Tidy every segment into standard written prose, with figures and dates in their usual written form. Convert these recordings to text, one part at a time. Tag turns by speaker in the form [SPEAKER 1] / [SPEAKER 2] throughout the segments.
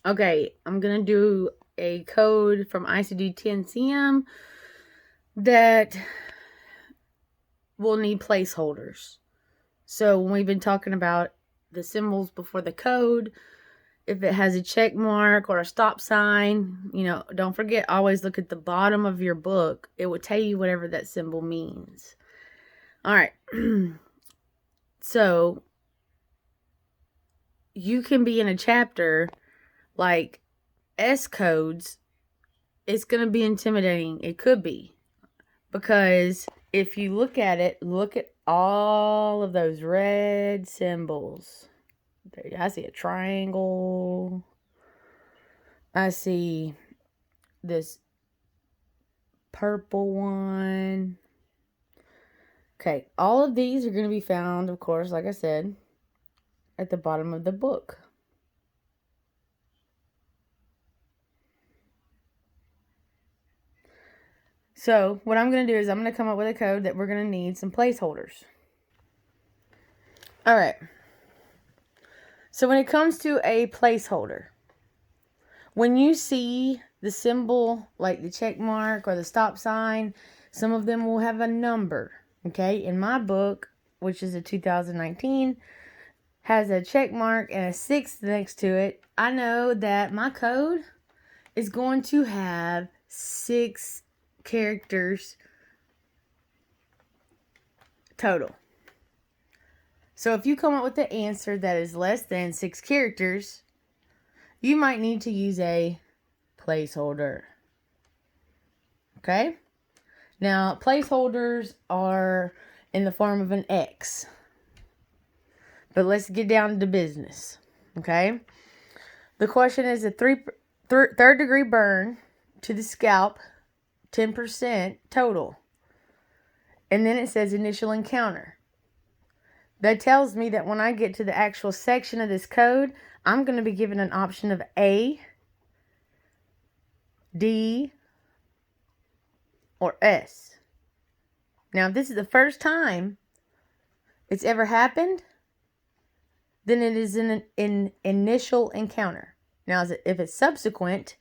[SPEAKER 1] Okay, I'm going to do a code from ICD-10-CM that will need placeholders. So when we've been talking about the symbols before the code, if it has a check mark or a stop sign, don't forget, always look at the bottom of your book. It will tell you whatever that symbol means. All right. So you can be in a chapter like S codes. It's going to be intimidating. It could be. Because if you look at it, look at all of those red symbols. I see a triangle. I see this purple one. Okay, all of these are going to be found, of course, like I said, at the bottom of the book. So what I'm going to do is I'm going to come up with a code that we're going to need some placeholders. All right. So when it comes to a placeholder, when you see the symbol like the check mark or the stop sign, some of them will have a number. Okay, in my book, which is a 2019, has a check mark and a 6 next to it. I know that my code is going to have 6 characters total. So if you come up with the answer that is less than 6 characters, you might need to use a placeholder. Okay? Now, placeholders are in the form of an X. But let's get down to business. Okay? The question is a third degree burn to the scalp, 10% total. And then it says initial encounter. That tells me that when I get to the actual section of this code, I'm going to be given an option of A, D, or S. Now, if this is the first time it's ever happened, then it is an initial encounter. Now, if it's subsequent,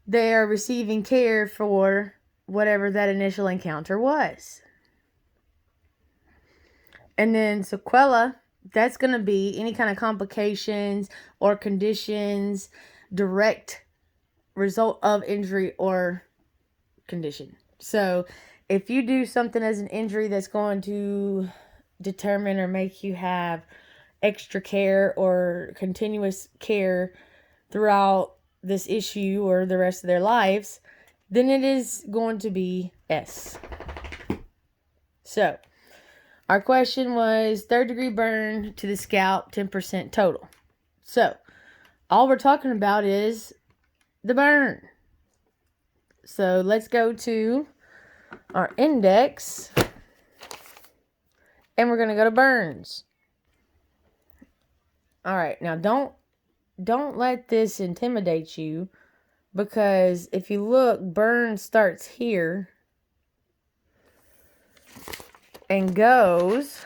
[SPEAKER 1] they are receiving care for whatever that initial encounter was. And then sequela, that's going to be any kind of complications or conditions, direct result of injury or condition. So if you do something as an injury that's going to determine or make you have extra care or continuous care throughout this issue or the rest of their lives, then it is going to be S. So our question was third degree burn to the scalp, 10% total. So all we're talking about is the burn. So let's go to our index and we're going to go to burns. All right, now don't let this intimidate you, because if you look, burn starts here and goes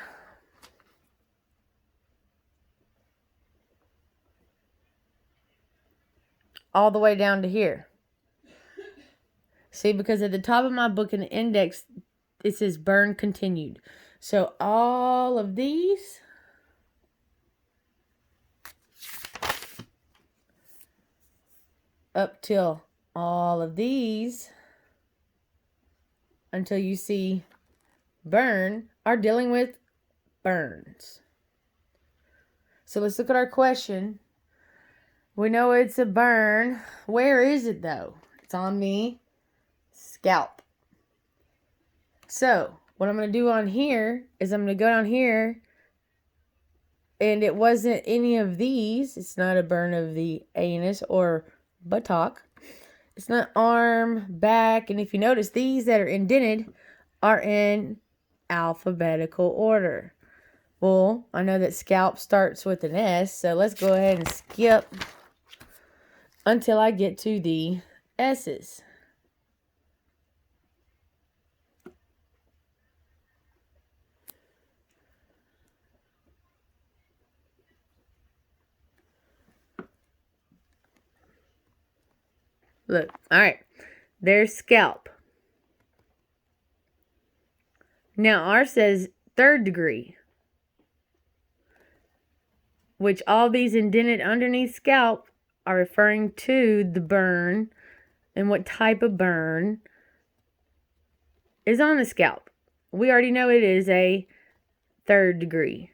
[SPEAKER 1] all the way down to here. See, because at the top of my book in the index, it says burn continued. So all of these up till all of these until you see burn are dealing with burns. So let's look at our question. We know it's a burn. Where is it though? It's on the scalp. So what I'm going to do on here is I'm going to go down here, and it wasn't any of these. It's not a burn of the anus or buttock. It's not arm, back, and if you notice, these that are indented are in alphabetical order. Well, I know that scalp starts with an S, so let's go ahead and skip until I get to the S's. Look. All right. There's scalp. Now, ours says 3rd degree, which all these indented underneath scalp are referring to the burn and what type of burn is on the scalp. We already know it is a 3rd degree.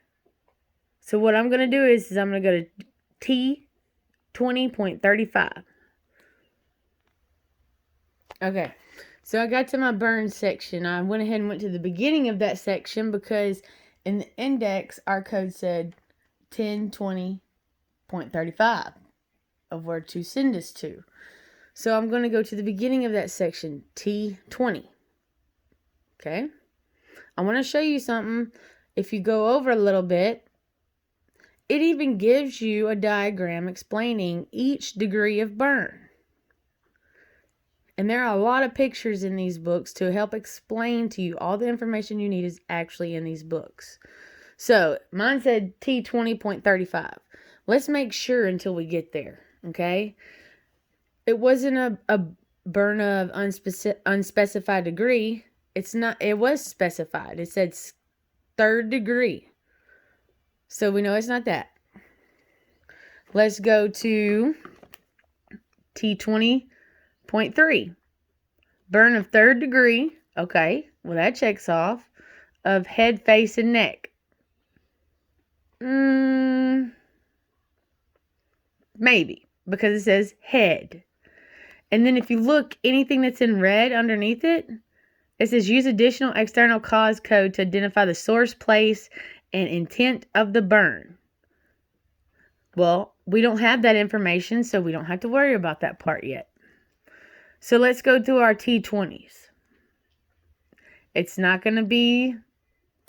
[SPEAKER 1] So what I'm going to do is I'm going to go to T20.35. Okay, so I got to my burn section. I went ahead and went to the beginning of that section because in the index, our code said 1020.35 of where to send us to. So I'm going to go to the beginning of that section, T20. Okay, I want to show you something. If you go over a little bit, it even gives you a diagram explaining each degree of burn. And there are a lot of pictures in these books to help explain to you all the information you need is actually in these books. So mine said T20.35. Let's make sure until we get there, okay? It wasn't a burn of unspecified degree. It's not. It was specified. It said 3rd degree. So we know it's not that. Let's go to T20.3. Burn of 3rd degree. Okay, well that checks off. Of head, face, and neck. Maybe, because it says head. And then if you look, anything that's in red underneath it, it says use additional external cause code to identify the source, place, and intent of the burn. Well, we don't have that information, so we don't have to worry about that part yet. So let's go through our T20s. It's not going to be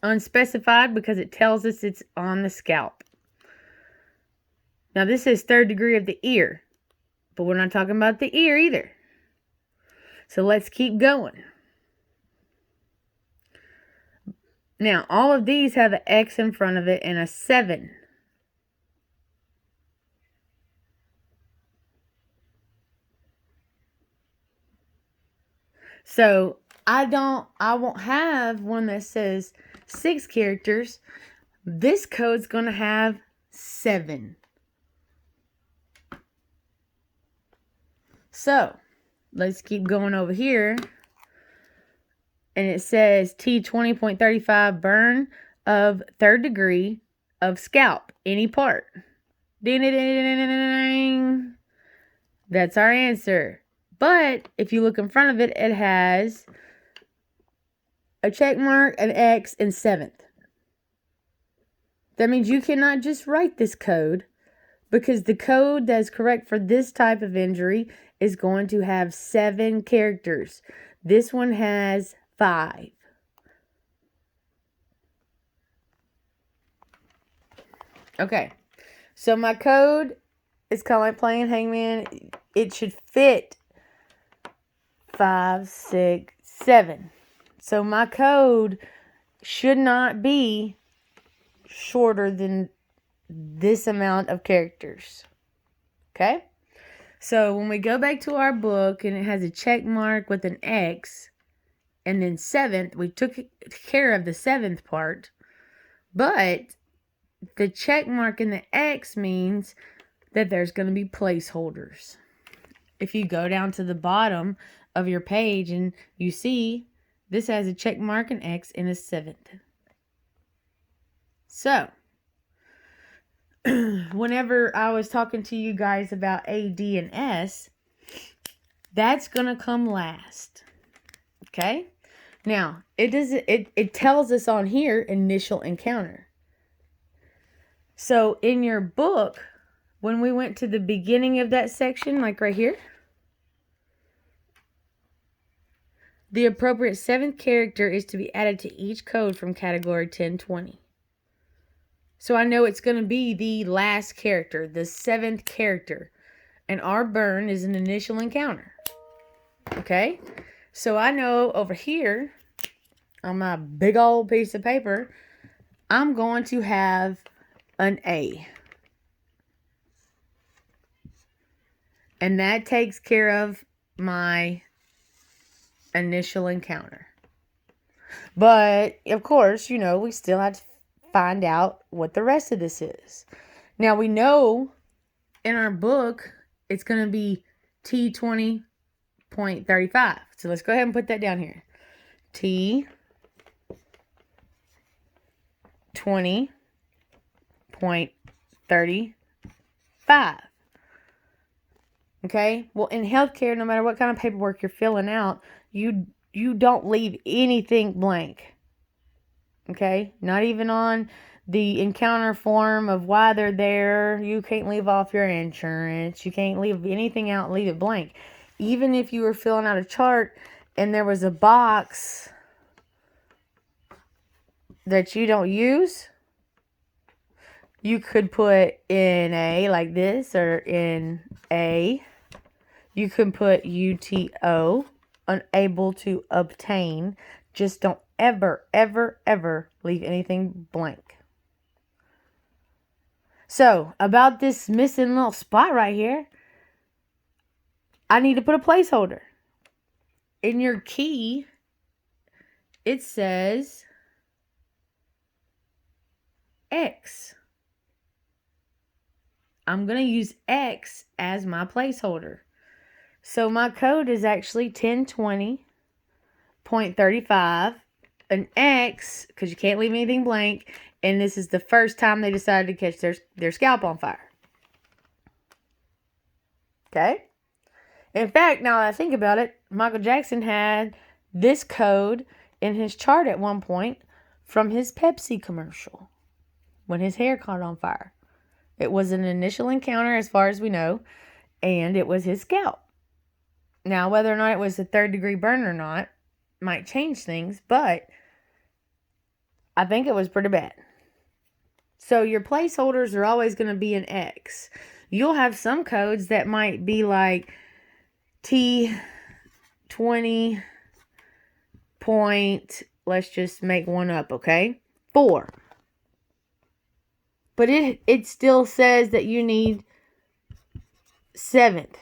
[SPEAKER 1] unspecified because it tells us it's on the scalp. Now this is 3rd degree of the ear, but we're not talking about the ear either. So let's keep going. Now all of these have an X in front of it and a 7. So I won't have one that says 6 characters. This code's going to have 7. So let's keep going over here. And it says T20.35 burn of 3rd degree of scalp, any part. Ding, ding, ding, ding, ding, ding. That's our answer. But if you look in front of it, it has a check mark, an X, and 7th. That means you cannot just write this code because the code that is correct for this type of injury is going to have 7 characters. This one has 5. Okay, so my code is kind of like playing hangman. It should fit 5, 6, 7. So my code should not be shorter than this amount of characters. Okay? So when we go back to our book and it has a check mark with an X and then 7th, we took care of the 7th part. But the check mark and the X means that there's going to be placeholders. If you go down to the bottom of your page and you see this has a check mark, an X, and a 7th. So, whenever I was talking to you guys about A, D, and S, that's going to come last. Okay? Now, it tells us on here, initial encounter. So, in your book, when we went to the beginning of that section, like right here, the appropriate 7th character is to be added to each code from category 1020. So I know it's going to be the last character, the 7th character. And our burn is an initial encounter. Okay? So I know over here, on my big old piece of paper, I'm going to have an A. And that takes care of my initial encounter. But, of course, we still have to find out what the rest of this is. Now, we know in our book, it's going to be T20.35. So let's go ahead and put that down here. T20.35. Okay? Well, in healthcare, no matter what kind of paperwork you're filling out, you don't leave anything blank. Okay? Not even on the encounter form of why they're there. You can't leave off your insurance. You can't leave anything out and leave it blank. Even if you were filling out a chart and there was a box that you don't use, you could put in A like this, or in A. You can put UTO, unable to obtain. Just don't ever, ever, ever leave anything blank. So, about this missing little spot right here, I need to put a placeholder. In your key, it says X. I'm going to use X as my placeholder. So my code is actually 1020.35, an X, because you can't leave anything blank, and this is the first time they decided to catch their scalp on fire. Okay? In fact, now that I think about it, Michael Jackson had this code in his chart at one point from his Pepsi commercial when his hair caught on fire. It was an initial encounter as far as we know, and it was his scalp. Now, whether or not it was a 3rd-degree burn or not might change things, but I think it was pretty bad. So your placeholders are always going to be an X. You'll have some codes that might be like T20 point, let's just make one up, okay? 4. But it still says that you need 7th.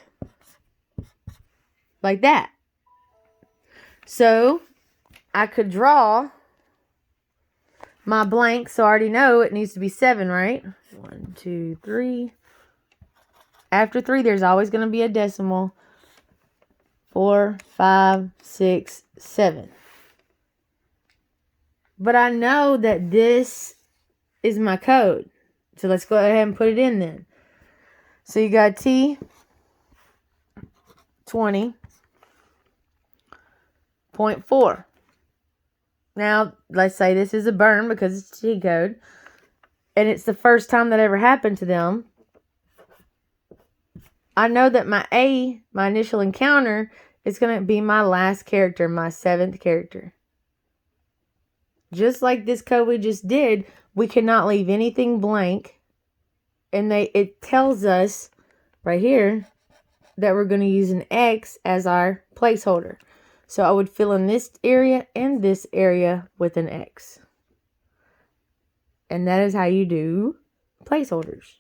[SPEAKER 1] Like that. So, I could draw my blank, so I already know it needs to be 7, right? 1, 2, 3. After 3, there's always going to be a decimal. 4, 5, 6, 7. But I know that this is my code. So let's go ahead and put it in then. So you got T20.4. Now, let's say this is a burn because it's T code. And it's the first time that ever happened to them. I know that my A, my initial encounter, is going to be my last character, my 7th character. Just like this code we just did, we cannot leave anything blank. And it tells us right here that we're going to use an X as our placeholder. So I would fill in this area and this area with an X. And that is how you do placeholders.